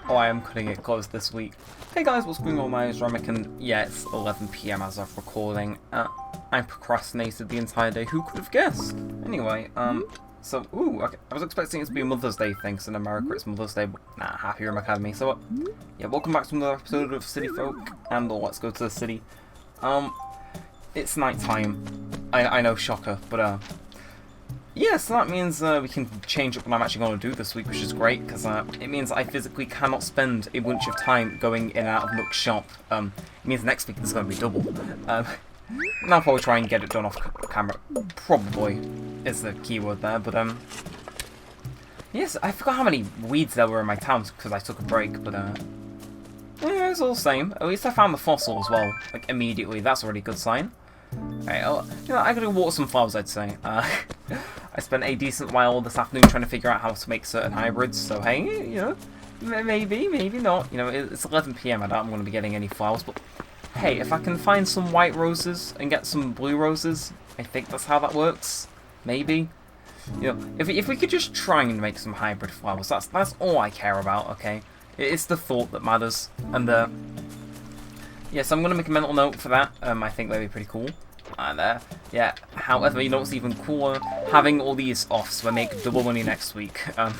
Oh, I am cutting it close this week. Hey guys, what's going on? My name is Neremik, and yeah, it's 11 PM as of recording. I procrastinated the entire day. Who could have guessed? Anyway, okay. I was expecting it to be a Mother's Day thing, so in America it's Mother's Day, but nah, Happy Room Academy. So, yeah, welcome back to another episode of City Folk, and Let's Go to the City. It's night time. I know, shocker, but, yeah, so that means we can change up what I'm actually going to do this week, which is great, because it means I physically cannot spend a bunch of time going in and out of Nook's shop. It means next week there's going to be double. And I'll probably try and get it done off camera. Probably is the keyword there, but yes, I forgot how many weeds there were in my town because I took a break, but yeah, it's all the same. At least I found the fossil as well, like immediately. That's already a good sign. Right, you know, I gotta water some flowers, I'd say. I spent a decent while this afternoon trying to figure out how to make certain hybrids, so hey, you know, maybe not. You know, it's 11 PM, I doubt I'm going to be getting any flowers, but hey, if I can find some white roses and get some blue roses, I think that's how that works. Maybe. You know, if we could just try and make some hybrid flowers, that's all I care about, okay? It's the thought that matters, and yes, I'm going to make a mental note for that. I think that'd be pretty cool. And yeah, however, you know what's even cooler? Having all these off, so I make double money next week. You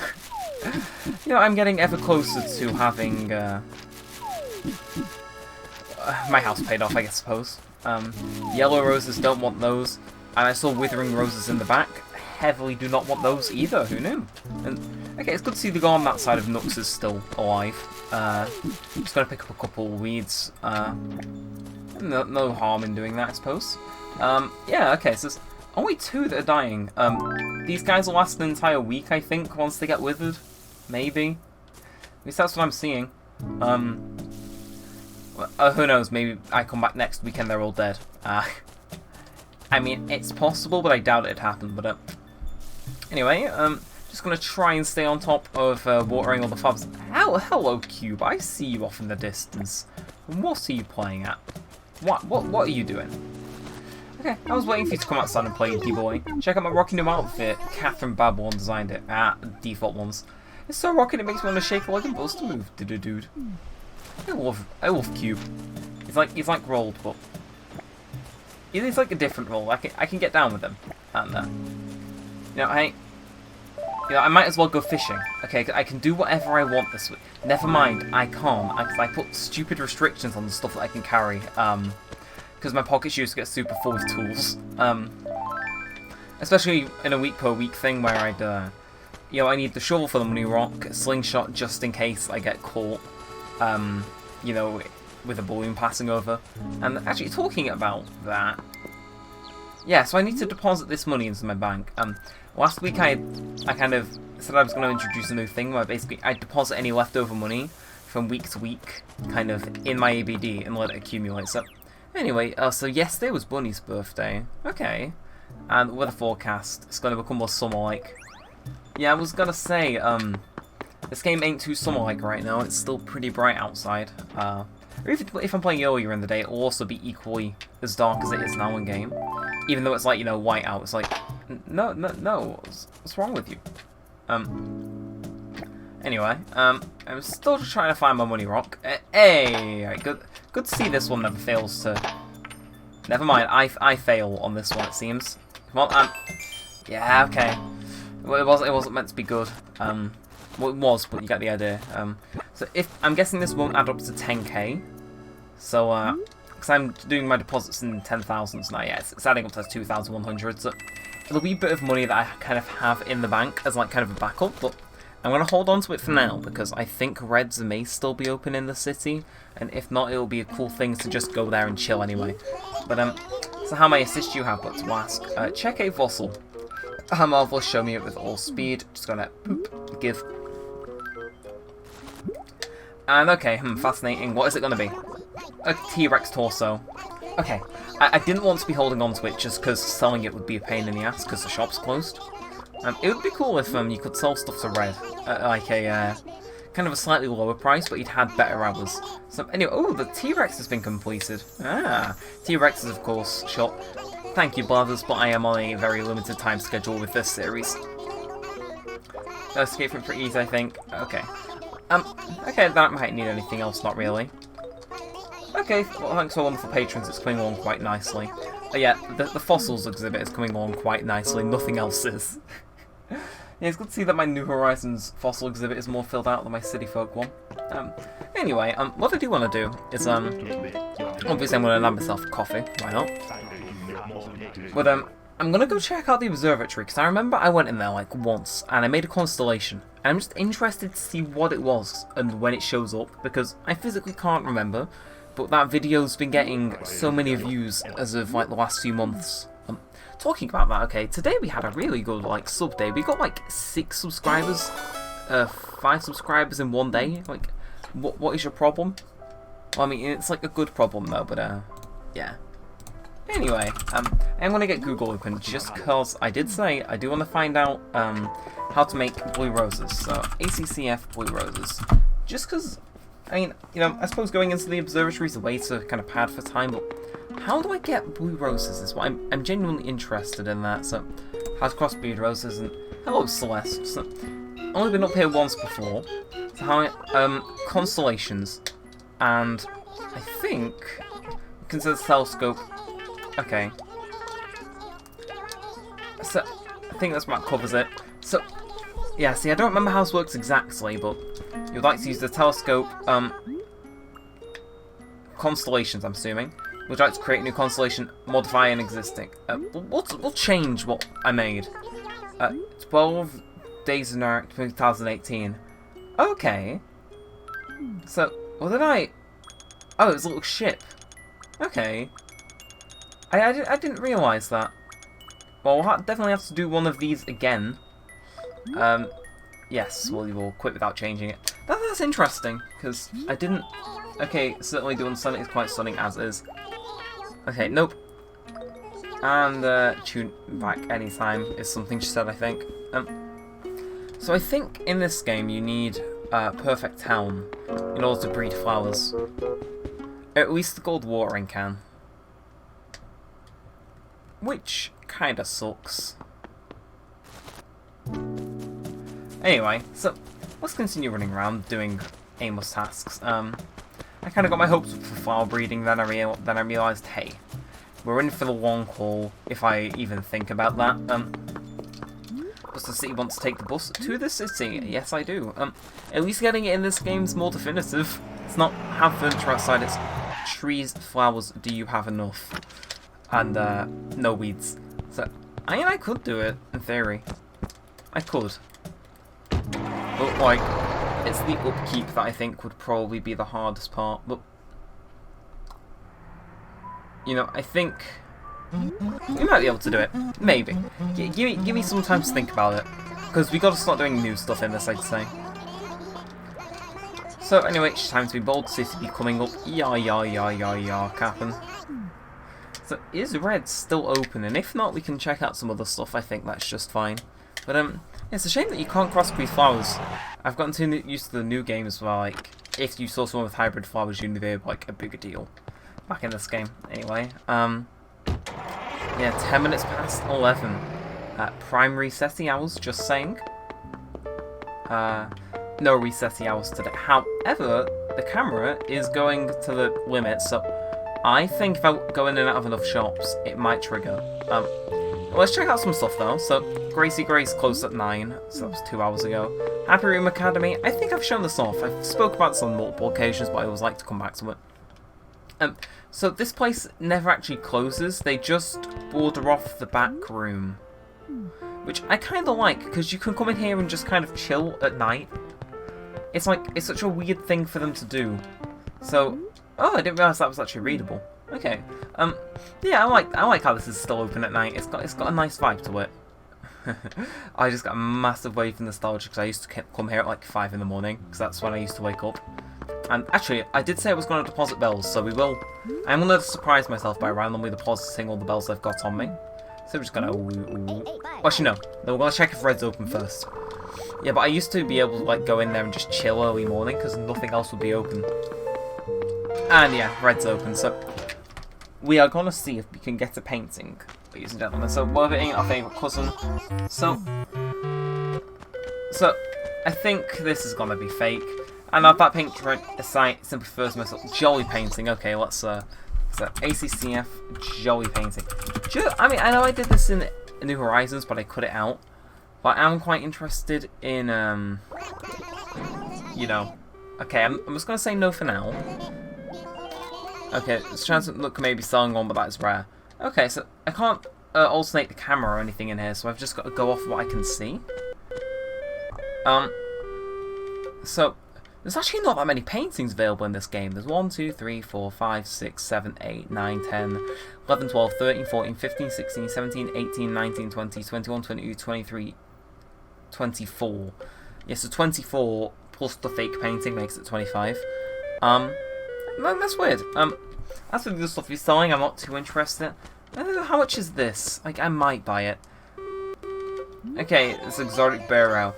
know, I'm getting ever closer to having my house paid off, I suppose. Yellow roses, don't want those. And I saw withering roses in the back. Heavily do not want those either, who knew? And okay, it's good to see the guy on that side of Nooks is still alive. Just gonna pick up a couple weeds. No harm in doing that, I suppose. Yeah, okay, so there's only 2 that are dying. These guys will last an entire week, I think, once they get withered. Maybe. At least that's what I'm seeing. Who knows, maybe I come back next week and they're all dead. I mean, it's possible, but I doubt it'd happen, but, anyway, just gonna try and stay on top of, watering all the flowers. Hello, Cube, I see you off in the distance. What are you playing at? What are you doing? Okay, I was waiting for you to come outside and play, D-boy. Check out my rocky new outfit. Catherine Babylon designed it. Default ones. It's so rocking it makes me want to shake a leg and bust a move, dude. I love Cube. He's like rolled, but he's like a different role. I can get down with him, and you know, I might as well go fishing. Okay, I can do whatever I want this week. Never mind, I can't. I put stupid restrictions on the stuff that I can carry. Because my pockets used to get super full of tools. Especially in a week per week thing where I'd, you know, I need the shovel for the money rock, slingshot just in case I get caught, you know, with a balloon passing over. And actually, talking about that, yeah, so I need to deposit this money into my bank. Last week I kind of said I was going to introduce a new thing where basically I deposit any leftover money from week to week, kind of in my ABD and let it accumulate. So anyway, so yesterday was Bunny's birthday. Okay, and the weather forecast is going to become more summer-like. Yeah, I was gonna say, this game ain't too summer-like right now. It's still pretty bright outside. Or if I'm playing earlier in the day, it'll also be equally as dark as it is now in game. Even though it's like, you know, white out. It's like, no, what's wrong with you? Anyway, I'm still just trying to find my money rock. Hey, right, good to see this one never fails to. Never mind, I fail on this one, it seems. Come on, yeah, okay. Well, it wasn't meant to be good. Well, it was, but you get the idea. So if I'm guessing this won't add up to 10k. So because I'm doing my deposits in 10,000s now, yeah, it's adding up to 2,100. So it'll be a bit of money that I kind of have in the bank as like kind of a backup, but I'm gonna hold on to it for now because I think Reds may still be open in the city, and if not, it'll be a cool thing to just go there and chill anyway. But so how may I assist you? Have but to ask. Check a fossil. Marvel, show me it with all speed. Just gonna give. And okay, fascinating. What is it gonna be? A T-Rex torso. Okay, I didn't want to be holding on to it just because selling it would be a pain in the ass because the shop's closed. It would be cool if you could sell stuff to Red at like a kind of a slightly lower price, but you'd had better hours. So anyway, oh, the T-Rex has been completed. T-Rex is of course shot. Thank you, Blathers, but I am on a very limited time schedule with this series. Escape from pretty easy, I think. Okay. Okay, that might need anything else, not really. Okay, well, thanks to our wonderful patrons, it's coming along quite nicely. Yeah, the fossils exhibit is coming along quite nicely, nothing else is. Yeah, it's good to see that my New Horizons fossil exhibit is more filled out than my City Folk one. Anyway, what I do want to do is, obviously I'm going to nab myself a coffee, why not? But, I'm going to go check out the observatory, because I remember I went in there, like, once, and I made a constellation. And I'm just interested to see what it was, and when it shows up, because I physically can't remember, but that video's been getting so many views as of, like, the last few months. Talking about that, okay, today we had a really good, like, sub day. We got, like, 6 subscribers, 5 subscribers in one day. Like, what is your problem? Well, I mean, it's, like, a good problem, though, but, yeah. Anyway, I'm gonna get Google open, just because I did say I do want to find out, how to make blue roses. So, ACCF blue roses. Just because, I mean, you know, I suppose going into the observatory is a way to kind of pad for time, but how do I get blue roses is what I'm genuinely interested in that. So, how to crossbreed roses, and hello Celeste. So, I've only been up here once before. So how constellations, and I think consider the telescope. Okay. So I think that's what covers it. So yeah, see, I don't remember how this works exactly, but you'd like to use the telescope. Constellations, I'm assuming. Would you like to create a new constellation, modify an existing? We'll change what I made. 12 days in 2018. Okay. So, what did I... Oh, it was a little ship. Okay. I didn't realise that. Well, we'll definitely have to do one of these again. Yes, well, we'll quit without changing it. That's interesting, because I didn't... Okay, certainly the Unsunny is quite stunning as is. Okay, nope. And tune back anytime is something she said, I think. So I think in this game you need a perfect town in order to breed flowers. At least the gold watering can. Which kinda sucks. Anyway, so let's continue running around doing aimless tasks. I kind of got my hopes up for flower breeding, then I realised, hey, we're in for the long haul, if I even think about that. Does the city want to take the bus to the city? Yes, I do. At least getting it in this game's more definitive. It's not have furniture outside, it's trees, flowers, do you have enough? And, no weeds. So, I mean, I could do it, in theory. I could. But, like, it's the upkeep that I think would probably be the hardest part, but... You know, I think... we might be able to do it. Maybe. Give me some time to think about it. Because we gotta start doing new stuff in this, I'd say. So, anyway, it's time to be bold. City be coming up. Yeah, Captain. So, is Red still open? And if not, we can check out some other stuff. I think that's just fine. But, it's a shame that you can't crossbreed flowers. I've gotten too used to the new games where, like, if you saw someone with hybrid flowers, you knew they were, like, a bigger deal. Back in this game. Anyway, yeah, 10 minutes past 11. Primary resetting hours, just saying. No resetting hours today. However, the camera is going to the limit, so I think if I go in and out of enough shops, it might trigger. Let's check out some stuff though. So, Gracie Grace closed at 9, so that was 2 hours ago. Happy Room Academy, I think I've shown this off. I've spoke about this on multiple occasions, but I always like to come back to it. So this place never actually closes, they just border off the back room. Which I kind of like, because you can come in here and just kind of chill at night. It's like, it's such a weird thing for them to do. So, oh, I didn't realise that was actually readable. Okay. Yeah, I like how this is still open at night. It's got a nice vibe to it. I just got a massive wave of nostalgia because I used to come here at like 5 in the morning, because that's when I used to wake up. And actually, I did say I was going to deposit bells, so we will. I'm going to surprise myself by randomly depositing all the bells I've got on me. So we're just going to... Well, actually, no. We're going to check if Red's open first. Yeah, but I used to be able to like go in there and just chill early morning because nothing else would be open. And yeah, Red's open, so... We are going to see if we can get a painting, ladies and gentlemen. So, we're hitting our favourite cousin. So, I think this is going to be fake. And that painting site simply refers to myself. Jolly painting. Okay, let's so ACCF jolly painting. I mean, I know I did this in New Horizons, but I cut it out. But I'm quite interested in you know. Okay, I'm just gonna say no for now. Okay, there's a chance that look maybe selling one, but that is rare. Okay, so I can't alternate the camera or anything in here, so I've just got to go off what I can see. So there's actually not that many paintings available in this game. There's 1, 2, 3, 4, 5, 6, 7, 8, 9, 10, 11, 12, 13, 14, 15, 16, 17, 18, 19, 20, 21, 22, 23, 24. Yeah, so 24 plus the fake painting makes it 25. That's weird. As for the other stuff he's selling, I'm not too interested. How much is this? Like, I might buy it. Okay, it's exotic barrel.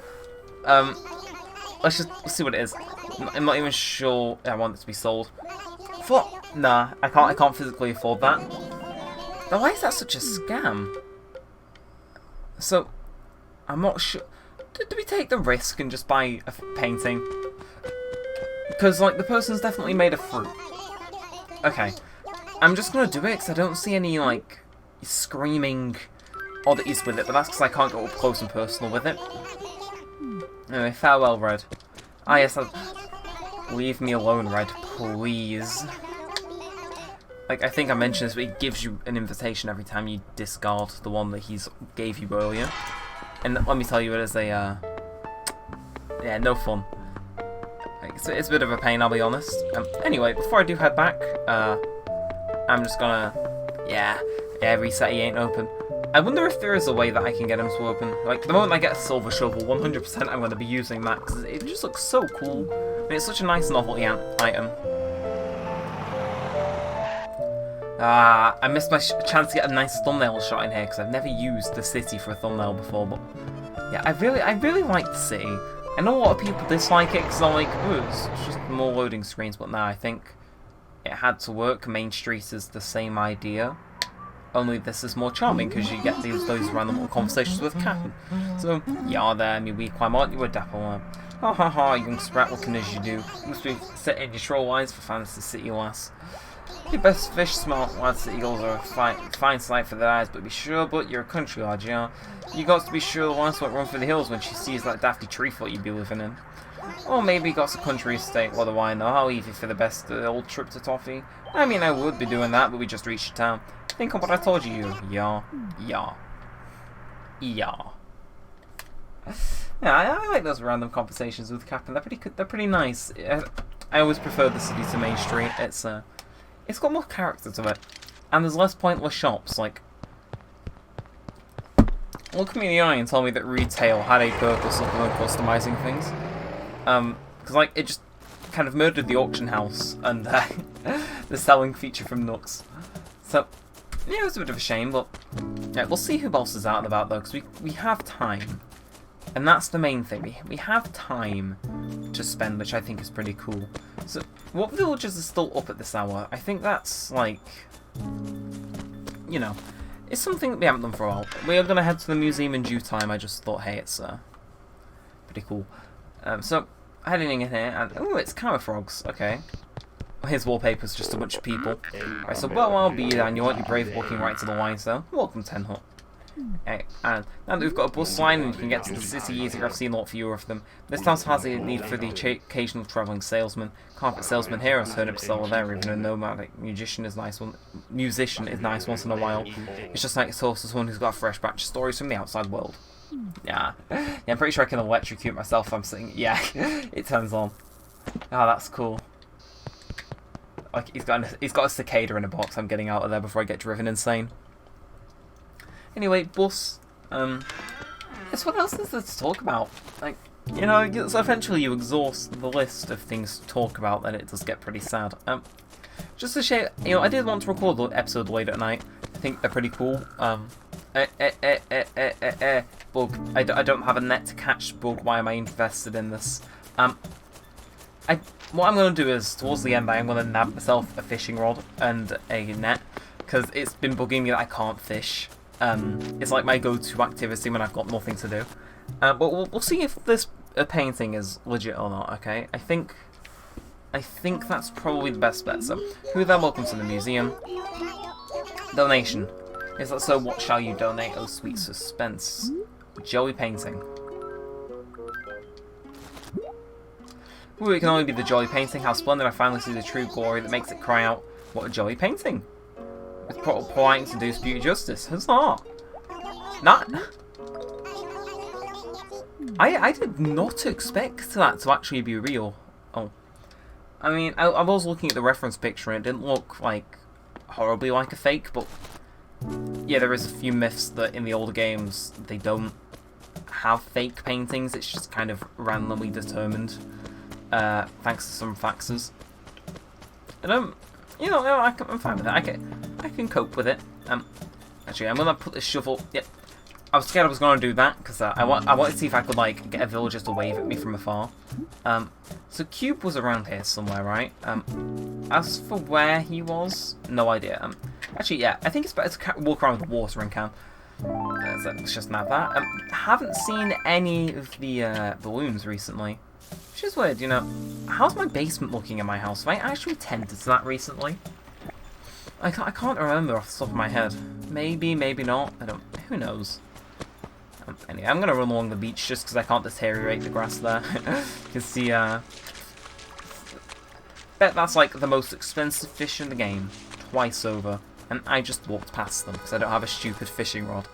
Let's see what it is. I'm not even sure I want it to be sold. Nah, I can't physically afford that. Now, why is that such a scam? So, I'm not sure. Do we take the risk and just buy a painting? Because, like, the person's definitely made of fruit. Okay. I'm just gonna do it because I don't see any, like, screaming oddities with it, but that's because I can't go up close and personal with it. Anyway, farewell, Red. Ah, yes, leave me alone, Red, please. Like, I think I mentioned this, but he gives you an invitation every time you discard the one that he's gave you earlier. And let me tell you, it is a, yeah, no fun. Like, it's a bit of a pain, I'll be honest. Anyway, before I do head back, I'm just gonna, yeah, reset, he ain't open. I wonder if there is a way that I can get him to open. Like, the moment I get a silver shovel, 100% I'm going to be using that, because it just looks so cool. I mean, it's such a nice novelty item. I missed my chance to get a nice thumbnail shot in here, because I've never used the city for a thumbnail before, but yeah, I really like the city. I know a lot of people dislike it, because they're like, ooh, it's just more loading screens, but now I think it had to work. Main Street is the same idea. Only this is more charming because you get those random little conversations with Captain. So, yeah, there, me weak, why aren't you a dapple one? Ha ha ha, young sprat, what can you do? You must be setting your troll lines for Fantasy City, lass. Your best fish, smart lads, the eagles are a fine sight for their eyes, but be sure, but you're a country lad, yeah. You got to be sure the lass won't run for the hills when she sees that dafty tree foot you'd be living in. Or maybe got a country estate, what do I know? I'll leave you for the best old trip to Toffee. I mean, I would be doing that, but we just reached town. Think of what I told you. Yeah. Yeah, I like those random conversations with Captain. They're pretty nice. I always prefer the city to Main Street. It's got more character to it, and there's less pointless shops. Like, look me in the eye and tell me that retail had a purpose other than customizing things. Because like it just kind of murdered the auction house and the selling feature from Nooks. So yeah, it was a bit of a shame, but yeah, we'll see who else is out and about though, because we have time, and that's the main thing. We have time to spend, which I think is pretty cool. So, what villages are still up at this hour? I think that's like, you know, it's something that we haven't done for a while. We are gonna head to the museum in due time. I just thought, hey, it's pretty cool. So heading in here, and oh, it's camera frogs. Okay. His wallpaper's just a bunch of people. Right, so well, I'll be there, and you want your brave walking right to the wine cell. Welcome, Ten Hut. Okay, and now that we've got a bus line and you can get to the city easier, I've seen a lot fewer of them. This town has a need for the occasional travelling salesman. Carpet salesman here has turned up seller there, even a nomadic musician is nice once in a while. It's just like it's also someone who's got a fresh batch of stories from the outside world. Yeah, I'm pretty sure I can electrocute myself if I'm sitting. Yeah, it turns on. Oh, that's cool. Like he's got a cicada in a box. I'm getting out of there before I get driven insane. Anyway, bus. Guess what else is there to talk about? Like, you know, so eventually you exhaust the list of things to talk about, then it does get pretty sad. Just to share, you know, I did want to record the episode late at night. I think they're pretty cool. Bug. I don't have a net to catch bug. Why am I invested in this? What I'm going to do is, towards the end, I am going to nab myself a fishing rod and a net, because it's been bugging me that I can't fish. It's like my go-to activity when I've got nothing to do. But we'll see if this a painting is legit or not, okay? I think that's probably the best bet. So, who then? Welcome to the museum. Donation. Is that so? What shall you donate? Oh, sweet suspense. Joey painting. Ooh, it can only be the Jolly painting. How splendid, I finally see the true glory that makes it cry out, what a Jolly painting. With politeness and dues beauty justice. Huzzah! Not... I did not expect that to actually be real. Oh. I mean, I was looking at the reference picture and it didn't look, like, horribly like a fake, but... Yeah, there is a few myths that in the older games, they don't have fake paintings. It's just kind of randomly determined. Thanks to some factors. And you know, I'm fine with it. I can cope with it. Actually, I'm gonna put this shovel. Yep. I was scared I was gonna do that because I wanted to see if I could like get a villager to wave at me from afar. So Cube was around here somewhere, right? As for where he was, no idea. Actually, yeah, I think it's better to walk around with a watering can. So let's just nab that. Haven't seen any of the balloons recently. Which is weird, you know. How's my basement looking in my house? Have I actually tended to that recently? I can't remember off the top of my head. Maybe, maybe not. I don't. Who knows? Anyway, I'm gonna run along the beach just because I can't deteriorate the grass there. You can see. Bet that's like the most expensive fish in the game, twice over, and I just walked past them because I don't have a stupid fishing rod.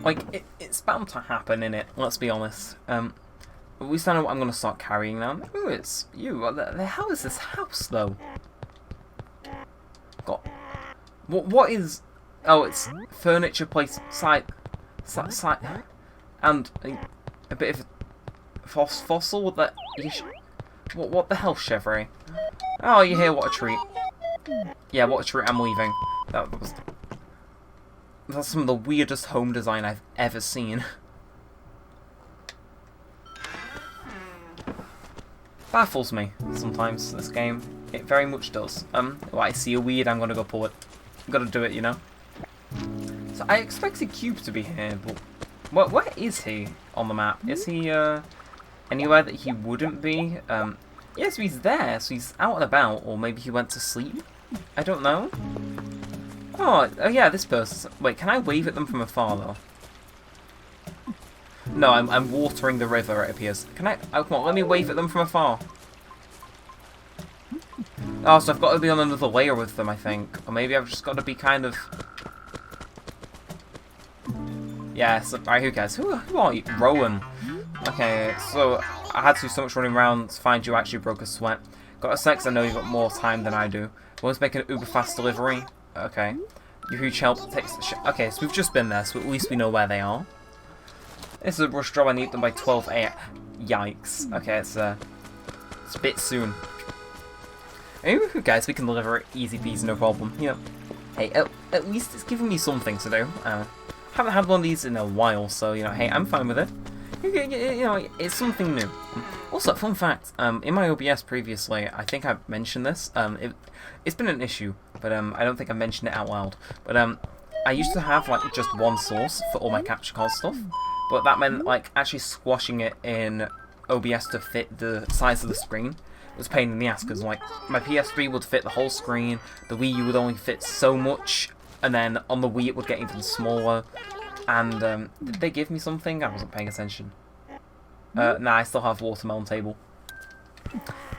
Like it's bound to happen, innit? Let's be honest. At least I know what I'm going to start carrying now. Ooh, it's you. What the hell is this house, though? God. What is... Oh, it's furniture place... Side... And a bit of a fossil with that... What the hell, Chevre? Oh, you hear? What a treat. Yeah, what a treat. I'm leaving. That's some of the weirdest home design I've ever seen. Baffles me sometimes, this game. It very much does. Well, I see a weed, I'm gonna go pull it. I'm gonna do it, you know? So I expected Cube to be here, but where is he on the map? Is he anywhere that he wouldn't be? Yeah, so he's there, so he's out and about, or maybe he went to sleep? I don't know. Oh yeah, this person. Wait, can I wave at them from afar, though? No, I'm watering the river, it appears. Can I... Oh, come on, let me wave at them from afar. Oh, so I've got to be on another layer with them, I think. Or maybe I've just got to be kind of... Yeah, so, alright, who cares? Who are you? Rowan. Okay, so I had to do so much running around to find you actually broke a sweat. Got a sex, I know you've got more time than I do. Want to make an uber fast delivery? Okay. Your huge help takes the okay, so we've just been there, so at least we know where they are. This is a rush job, I need them by 12 a.m. Yikes. Okay, it's a bit soon. Maybe who cares, we can deliver it easy peasy, no problem. You know, hey, at least it's giving me something to do. Haven't had one of these in a while, so, you know, hey, I'm fine with it. You know, it's something new. Also, fun fact, in my OBS previously, I think I've mentioned this. It's been an issue, but I don't think I mentioned it out loud. But I used to have, like, just one source for all my capture card stuff. But that meant, like, actually squashing it in OBS to fit the size of the screen was a pain in the ass, because, like, my PS3 would fit the whole screen, the Wii U would only fit so much, and then on the Wii it would get even smaller, and, did they give me something? I wasn't paying attention. Nah, I still have Watermelon Table.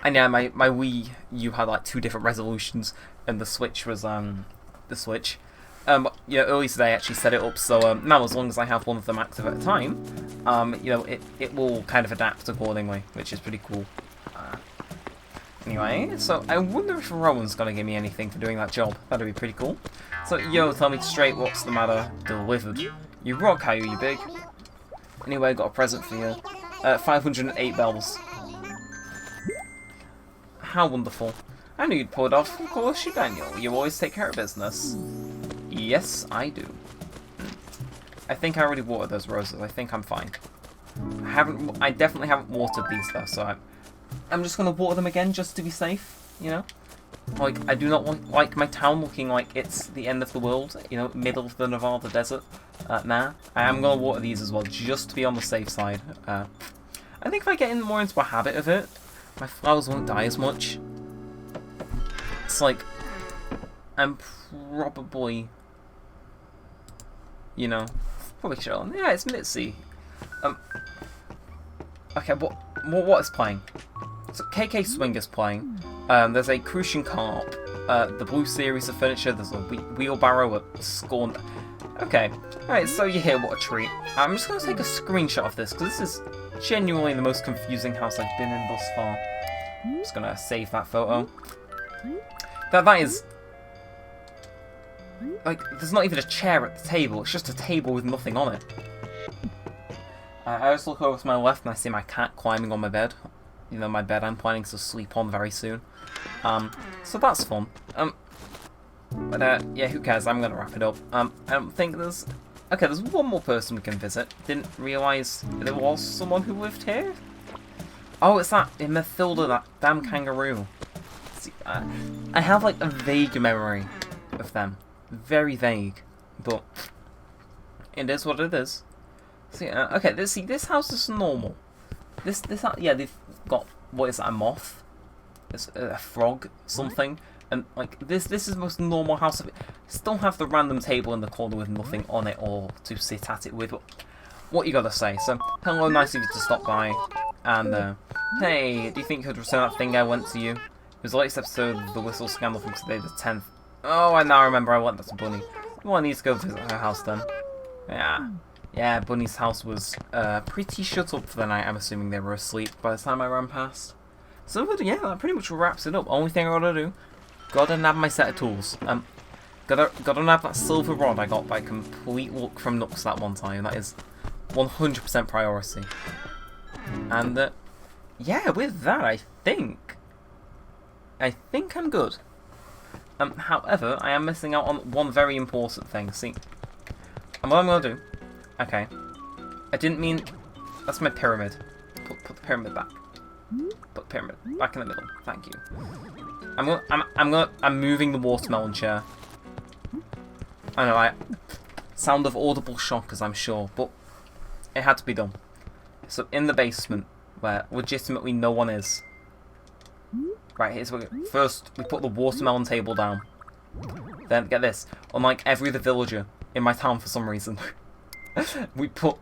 And yeah, my Wii U had, like, 2 different resolutions, and the Switch was, the Switch. Yeah, earlier today I actually set it up so now as long as I have one of them active at a time, you know, it will kind of adapt accordingly, which is pretty cool. Anyway, so I wonder if Rowan's gonna give me anything for doing that job. That'd be pretty cool. So, yo, tell me straight, what's the matter? Delivered. You rock, how you big? Anyway, I got a present for you. 508 bells. How wonderful. I knew you'd pull it off. Of course you, Daniel. You always take care of business. Yes, I do. I think I already watered those roses. I think I'm fine. I definitely haven't watered these though, so I'm just gonna water them again just to be safe, you know? Like, I do not want, like, my town looking like it's the end of the world, you know, middle of the Nevada desert. Nah. I am going to water these as well, just to be on the safe side. I think if I get more into a habit of it, my flowers won't die as much. It's like, I'm probably, you know, probably chilling. Yeah, it's Mitzi. Okay, what is playing? So KK Swing is playing. There's a Crucian Carp, the Blue Series of furniture. There's a wheelbarrow, a scorn. Okay, alright, so you're here, what a treat. I'm just going to take a screenshot of this, because this is genuinely the most confusing house I've been in thus far. I'm just going to save that photo. That is... Like, there's not even a chair at the table, it's just a table with nothing on it. I just look over to my left and I see my cat climbing on my bed. You know, my bed I'm planning to sleep on very soon. So that's fun. But yeah, who cares? I'm gonna wrap it up. I don't think there's... Okay, there's one more person we can visit. Didn't realise there was someone who lived here? Oh, it's that Mathilda, that damn kangaroo. See, I have like a vague memory of them. Very vague. But it is what it is. See, okay, this house is normal. Yeah, they've got, what is that, a moth? It's a frog, something. And like this is the most normal house of it. Still have the random table in the corner with nothing on it or to sit at it with. But what you gotta say? So hello, nice of you to stop by. And hey, do you think you could return that thing I went to you? It was the latest episode of the Whistle Scandal from today, the 10th. Oh, I now remember. I went that to Bunny. Well, I need to go visit her house then. Yeah, Bunny's house was pretty shut up for the night. I'm assuming they were asleep by the time I ran past. So yeah, that pretty much wraps it up. Only thing I gotta do. Gotta nab my set of tools. Gotta nab that silver rod I got by complete luck from Nooks that one time. That is 100% priority. And yeah, with that, I think I'm good. However, I am missing out on one very important thing. See, and what I'm gonna do. Okay, I didn't mean. That's my pyramid. Put the pyramid back. Put the pyramid back in the middle. Thank you. I'm moving the watermelon chair. I know, sound of audible shockers, I'm sure, but it had to be done. So in the basement, where legitimately no one is. Right, here's what first we put the watermelon table down. Then get this, unlike every other villager in my town for some reason, we put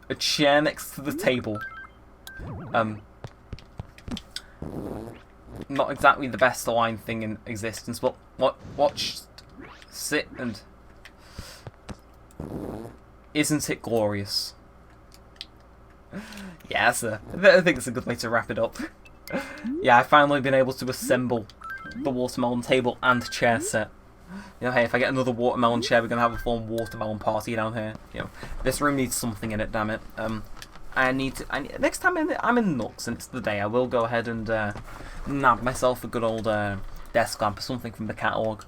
a chair next to the table. Not exactly the best aligned thing in existence, but watch, sit, and isn't it glorious? Yeah, I think it's a good way to wrap it up. Yeah, I've finally been able to assemble the watermelon table and chair set. You know, hey, if I get another watermelon chair, we're gonna have a full watermelon party down here. You know, this room needs something in it, damn it. Next time I'm in Nooks and it's the day, I will go ahead and nab myself a good old desk lamp or something from the catalogue.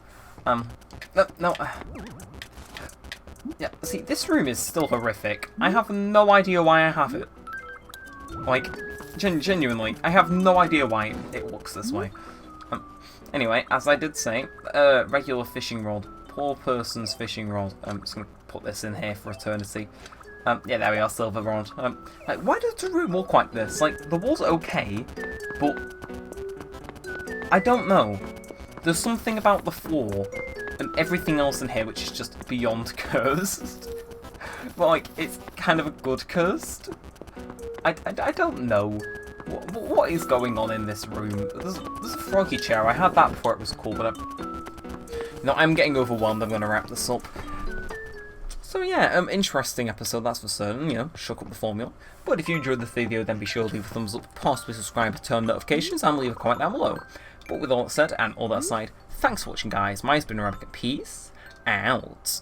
Yeah, see, this room is still horrific. I have no idea why I have it. Like, genuinely, I have no idea why it looks this way. Anyway, as I did say, regular fishing rod. Poor person's fishing rod. I'm just going to put this in here for eternity. Yeah, there we are, silver rod. Like, why does the room look like this? Like, the walls are okay, but I don't know. There's something about the floor and everything else in here which is just beyond cursed. But, like, it's kind of a good cursed. I don't know. What is going on in this room? There's a froggy chair. I had that before it was cool, but I'm getting overwhelmed. I'm going to wrap this up. So yeah, interesting episode, that's for certain, you know, shook up the formula. But if you enjoyed the video, then be sure to leave a thumbs up, possibly subscribe to turn notifications, and leave a comment down below. But with all that said, and all that aside, thanks for watching guys, my name's been Neremik, peace out.